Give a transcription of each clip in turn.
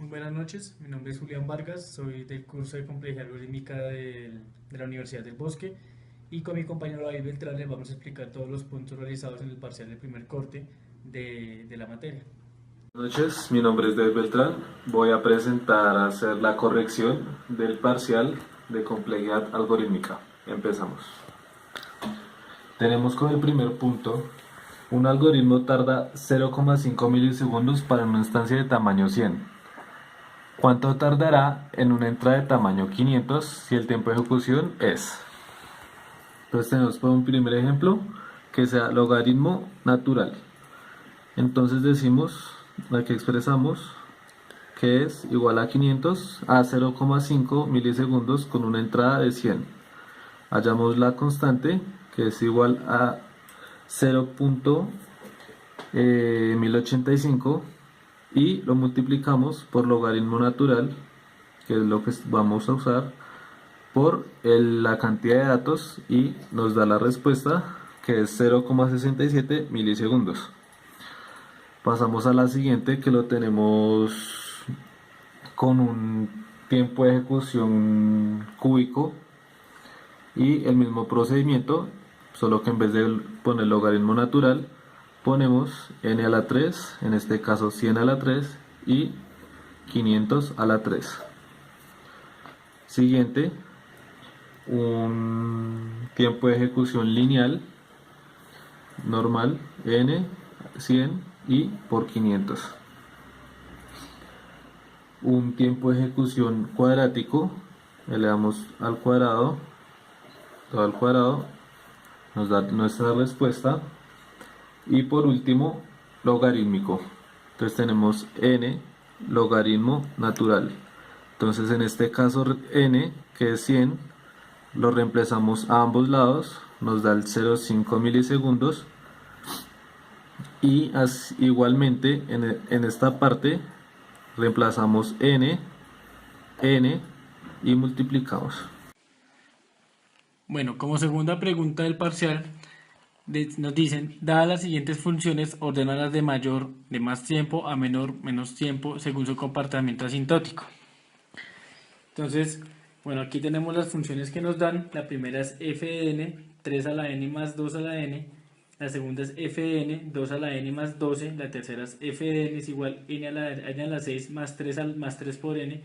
Muy buenas noches, mi nombre es Julián Vargas, soy del curso de complejidad algorítmica de la Universidad del Bosque y con mi compañero David Beltrán les vamos a explicar todos los puntos realizados en el parcial del primer corte de la materia. Buenas noches, mi nombre es David Beltrán. Voy a presentar a hacer la corrección del parcial de complejidad algorítmica. Empezamos. Tenemos como el primer punto, un algoritmo tarda 0,5 milisegundos para una instancia de tamaño 100. ¿Cuánto tardará en una entrada de tamaño 500 si el tiempo de ejecución es? Entonces tenemos por un primer ejemplo que sea logaritmo natural. Entonces decimos, aquí expresamos que es igual a 500 a 0,5 milisegundos con una entrada de 100. Hallamos la constante que es igual a 0.1085 y lo multiplicamos por logaritmo natural, que es lo que vamos a usar, por la cantidad de datos y nos da la respuesta que es 0,67 milisegundos. Pasamos a la siguiente que lo tenemos con un tiempo de ejecución cúbico y el mismo procedimiento, solo que en vez de poner logaritmo natural ponemos n a la 3, en este caso 100 a la 3 y 500 a la 3. Siguiente, un tiempo de ejecución lineal normal, n, 100 y por 500. Un tiempo de ejecución cuadrático, elevamos al cuadrado, todo al cuadrado, nos da nuestra respuesta. Y por último, logarítmico. Entonces tenemos n logaritmo natural. Entonces en este caso n, que es 100, lo reemplazamos a ambos lados, nos da el 0,5 milisegundos. Y igualmente en esta parte reemplazamos n y multiplicamos. Bueno, como segunda pregunta del parcial, nos dicen, dadas las siguientes funciones, ordénalas de más tiempo a menos tiempo según su comportamiento asintótico. Entonces, bueno, aquí tenemos las funciones que nos dan. La primera es f de n, 3 a la n más 2 a la n. La segunda es f de n, 2 a la n más 12. La tercera es f de n es igual n a la 6 más 3 por n.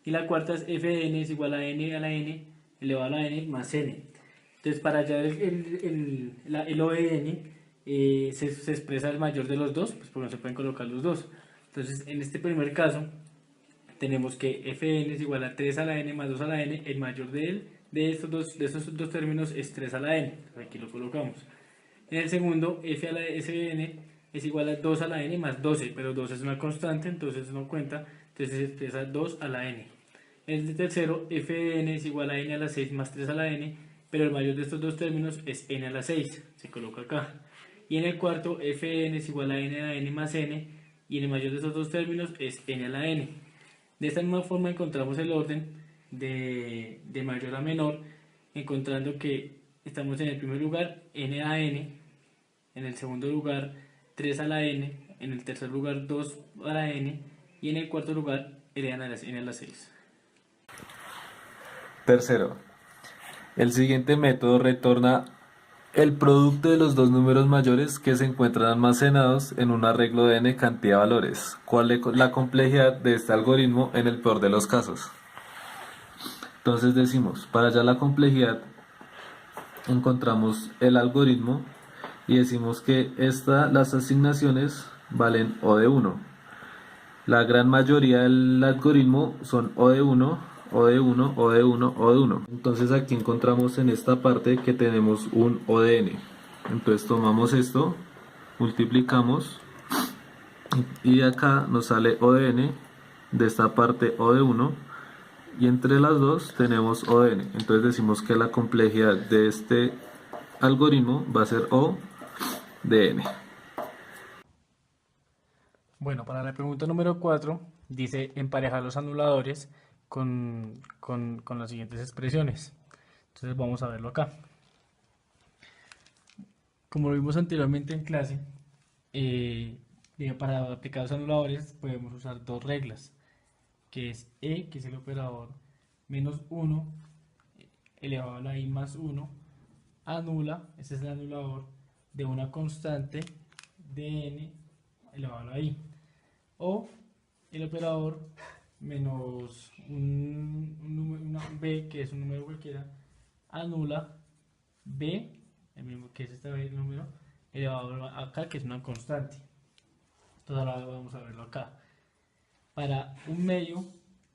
Y la cuarta es f de n es igual a n elevado a la n más n. Entonces, para hallar el O de n, se expresa el mayor de los dos, pues porque no se pueden colocar los dos. Entonces, en este primer caso, tenemos que fn es igual a 3 a la n más 2 a la n, el mayor de estos dos términos es 3 a la n, aquí lo colocamos. En el segundo, f a la sn es igual a 2 a la n más 12, pero 2 es una constante, entonces no cuenta, entonces se expresa 2 a la n. En el tercero, f de n es igual a n a la 6 más 3 a la n, pero el mayor de estos dos términos es n a la 6, se coloca acá. Y en el cuarto, f de n es igual a n más n, y en el mayor de estos dos términos es n a la n. De esta misma forma encontramos el orden de mayor a menor, encontrando que estamos en el primer lugar n a n, en el segundo lugar 3 a la n, en el tercer lugar 2 a la n y en el cuarto lugar n a la 6. Tercero, el siguiente método retorna el producto de los dos números mayores que se encuentran almacenados en un arreglo de n cantidad de valores. ¿Cuál es la complejidad de este algoritmo en el peor de los casos? Entonces decimos, para hallar la complejidad, encontramos el algoritmo y decimos que las asignaciones valen O de 1. La gran mayoría del algoritmo son O de 1, O de 1, O de 1, O de 1. Entonces aquí encontramos en esta parte que tenemos un O de n. Entonces tomamos esto, multiplicamos y acá nos sale O de n, de esta parte O de 1 y entre las dos tenemos O de n. Entonces decimos que la complejidad de este algoritmo va a ser O de n. Bueno, para la pregunta número 4 dice emparejar los anuladores con las siguientes expresiones. Entonces vamos a verlo acá. Como lo vimos anteriormente en clase, para aplicar los anuladores podemos usar dos reglas. que es e, que es el operador, menos 1 elevado a la i más 1, anula, ese es el anulador, de una constante de n elevado a la i. O el operador menos una b, que es un número cualquiera, anula b, el mismo que es esta vez el número, elevado a acá, que es una constante. Entonces ahora vamos a verlo acá. Para un medio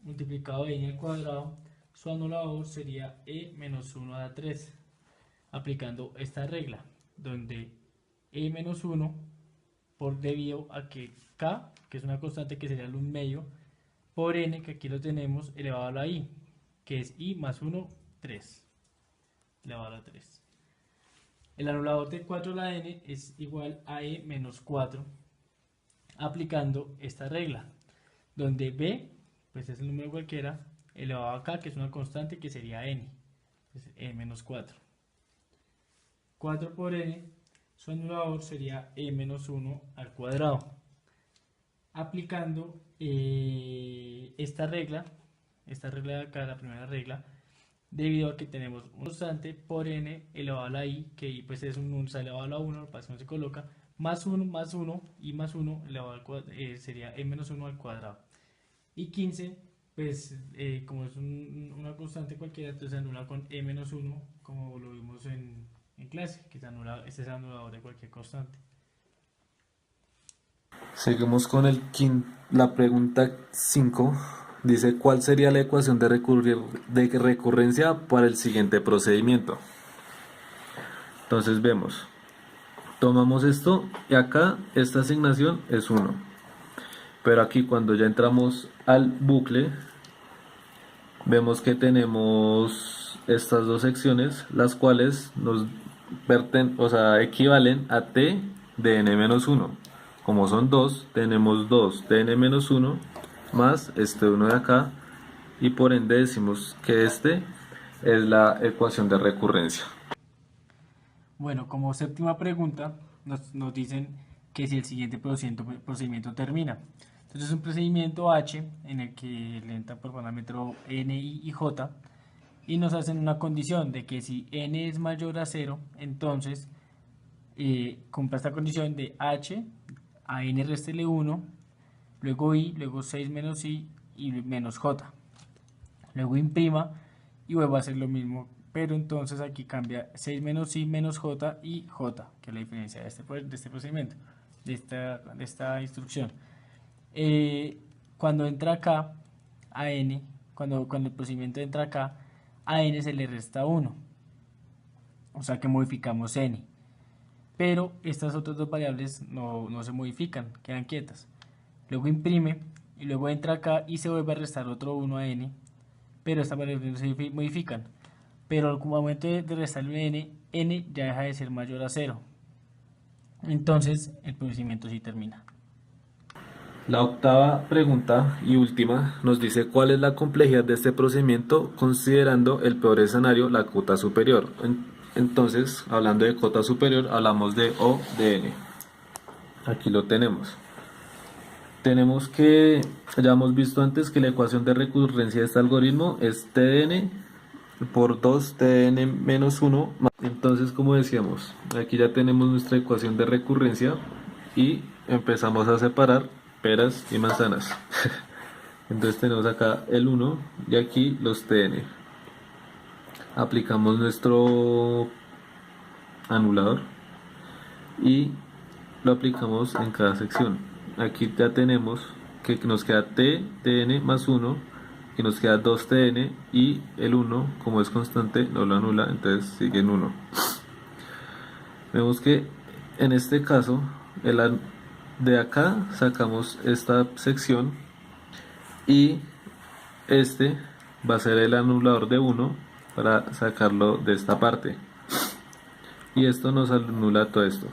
multiplicado de n al cuadrado, su anulador sería e menos 1 a la 3, aplicando esta regla, donde e menos 1, por debido a que k, que es una constante que sería el 1 medio, por n, que aquí lo tenemos, elevado a la i, que es i más 1, 3, elevado a la 3. El anulador de 4 a la n es igual a e menos 4, aplicando esta regla, donde b pues es el número cualquiera elevado a k, que es una constante que sería n, entonces e menos 4. 4 por n, su anulador sería e menos 1 al cuadrado. Aplicando esta regla de acá, la primera regla, debido a que tenemos una constante por n elevado a la i, que i pues es un 1 elevado a la 1, lo que pasa es que no se coloca, más 1 más 1, i más 1 elevado al cuadrado, sería e menos 1 al cuadrado. Y 15, pues como es una constante cualquiera, entonces se anula con e menos 1, como lo vimos en clase, que se anula, este es el anulador de cualquier constante. Seguimos con la pregunta 5. Dice, ¿cuál sería la ecuación de recurrencia para el siguiente procedimiento? Entonces vemos, tomamos esto y acá esta asignación es 1. Pero aquí cuando ya entramos al bucle, vemos que tenemos estas dos secciones, las cuales nos equivalen a t de n-1. Como son 2, tenemos 2 de n-1 más este 1 de acá, y por ende decimos que este es la ecuación de recurrencia. Bueno, como séptima pregunta, nos dicen que si el siguiente procedimiento termina. Entonces es un procedimiento H en el que le entra por parámetro n, i y j, y nos hacen una condición de que si n es mayor a 0, entonces cumpla esta condición de h, a n réstele 1, luego i, luego 6 menos i y menos j. Luego imprima y vuelve a hacer lo mismo, pero entonces aquí cambia 6 menos i menos j y j, que es la diferencia de este procedimiento, de esta instrucción. Cuando entra acá a n, cuando el procedimiento entra acá, a n se le resta 1, o sea que modificamos n. Pero estas otras dos variables no se modifican, quedan quietas. Luego imprime y luego entra acá y se vuelve a restar otro 1 a n, pero estas variables no se modifican. Pero al momento de restarle n ya deja de ser mayor a 0. Entonces el procedimiento sí termina. La octava pregunta y última nos dice cuál es la complejidad de este procedimiento considerando el peor escenario, la cota superior. Entonces, hablando de cota superior, hablamos de O de n. Aquí lo tenemos. Tenemos que, ya hemos visto antes que la ecuación de recurrencia de este algoritmo es t de n por 2 t de n menos 1. Entonces, como decíamos, aquí ya tenemos nuestra ecuación de recurrencia y empezamos a separar peras y manzanas. Entonces tenemos acá el 1 y aquí los tn. Aplicamos nuestro anulador y lo aplicamos en cada sección. Aquí ya tenemos que nos queda t tn más 1, que nos queda 2 tn, y el 1 como es constante no lo anula, entonces sigue en 1. Vemos que en este caso de acá sacamos esta sección y este va a ser el anulador de 1 para sacarlo de esta parte, y esto nos anula todo esto.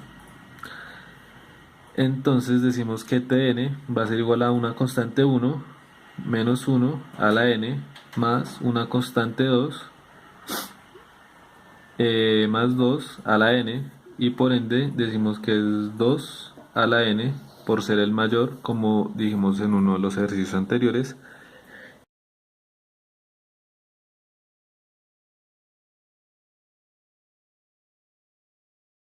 Entonces decimos que tn va a ser igual a una constante 1 menos 1 a la n más una constante 2 más 2 a la n, y por ende decimos que es 2 a la n por ser el mayor, como dijimos en uno de los ejercicios anteriores,